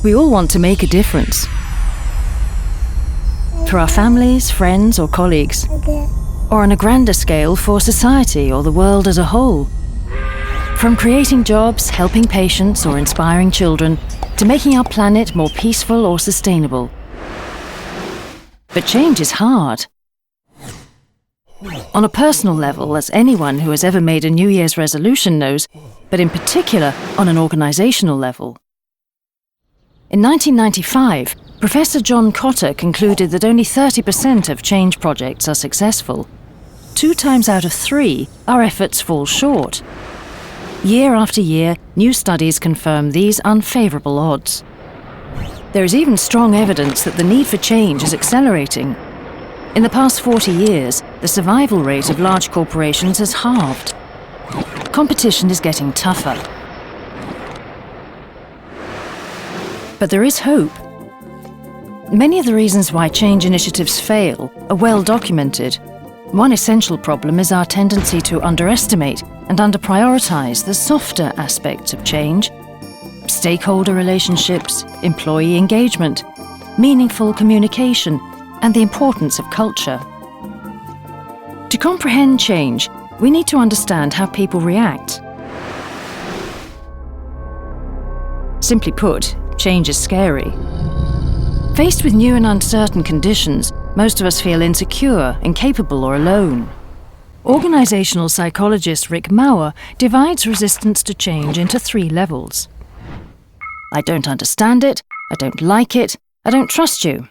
We all want to make a difference. For our families, friends or colleagues, or on a grander scale for society or the world as a whole. From creating jobs, helping patients or inspiring children, to making our planet more peaceful or sustainable. But change is hard. On a personal level, as anyone who has ever made a New Year's resolution knows, but in particular on an organisational level. In 1995, Professor John Cotter concluded that only 30% of change projects are successful. 2 times out of 3, our efforts fall short. Year after year, new studies confirm these unfavourable odds. There is even strong evidence that the need for change is accelerating. In the past 40 years, the survival rate of large corporations has halved. Competition is getting tougher. But there is hope. Many of the reasons why change initiatives fail are well documented. One essential problem is our tendency to underestimate and under-prioritise the softer aspects of change: stakeholder relationships, employee engagement, meaningful communication, and the importance of culture. To comprehend change, we need to understand how people react. Simply put, change is scary. Faced with new and uncertain conditions, most of us feel insecure, incapable, or alone. Organisational psychologist Rick Mauer divides resistance to change into 3 levels. I don't understand it, I don't like it, I don't trust you.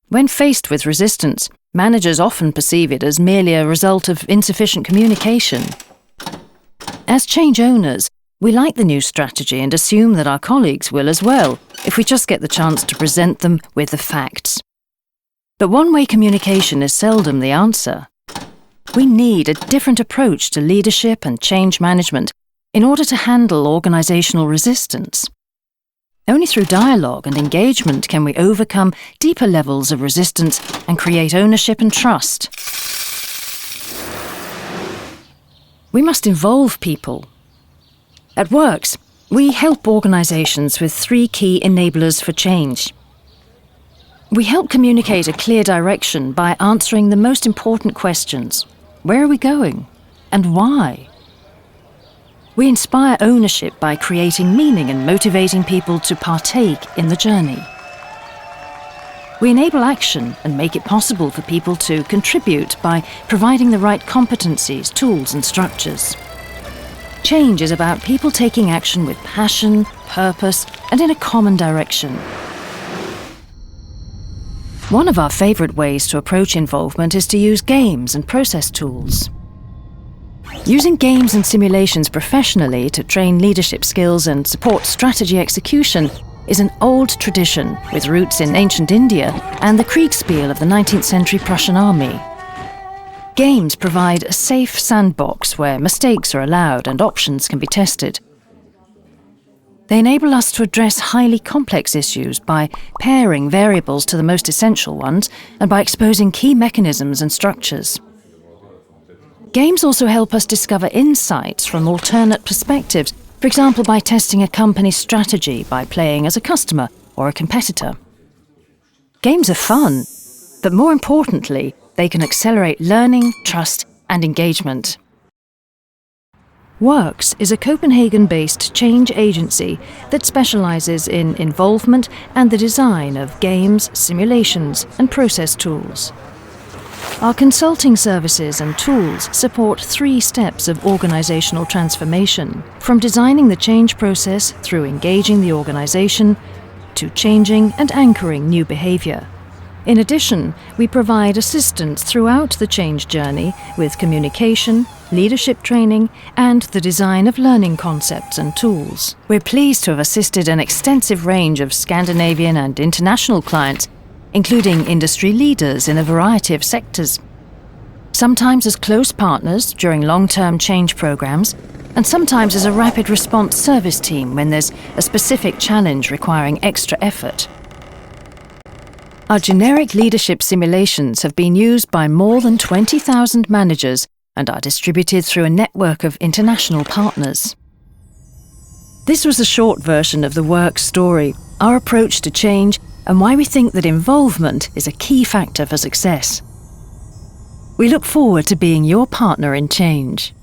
When faced with resistance, managers often perceive it as merely a result of insufficient communication. As change owners, we like the new strategy and assume that our colleagues will as well, if we just get the chance to present them with the facts. But one-way communication is seldom the answer. We need a different approach to leadership and change management in order to handle organisational resistance. Only through dialogue and engagement can we overcome deeper levels of resistance and create ownership and trust. We must involve people. At workz, we help organisations with 3 key enablers for change. We help communicate a clear direction by answering the most important questions. Where are we going? And why? We inspire ownership by creating meaning and motivating people to partake in the journey. We enable action and make it possible for people to contribute by providing the right competencies, tools and structures. Change is about people taking action with passion, purpose, and in a common direction. One of our favourite ways to approach involvement is to use games and process tools. Using games and simulations professionally to train leadership skills and support strategy execution is an old tradition with roots in ancient India and the Kriegspiel of the 19th century Prussian army. Games provide a safe sandbox where mistakes are allowed and options can be tested. They enable us to address highly complex issues by pairing variables to the most essential ones and by exposing key mechanisms and structures. Games also help us discover insights from alternate perspectives, for example by testing a company's strategy by playing as a customer or a competitor. Games are fun, but more importantly, they can accelerate learning, trust, and engagement. workz is a Copenhagen-based change agency that specialises in involvement and the design of games, simulations, and process tools. Our consulting services and tools support 3 steps of organisational transformation, from designing the change process through engaging the organisation, to changing and anchoring new behaviour. In addition, we provide assistance throughout the change journey with communication, leadership training, and the design of learning concepts and tools. We're pleased to have assisted an extensive range of Scandinavian and international clients, including industry leaders in a variety of sectors. Sometimes as close partners during long-term change programs, and sometimes as a rapid response service team when there's a specific challenge requiring extra effort. Our generic leadership simulations have been used by more than 20,000 managers and are distributed through a network of international partners. This was a short version of the workz story, our approach to change, and why we think that involvement is a key factor for success. We look forward to being your partner in change.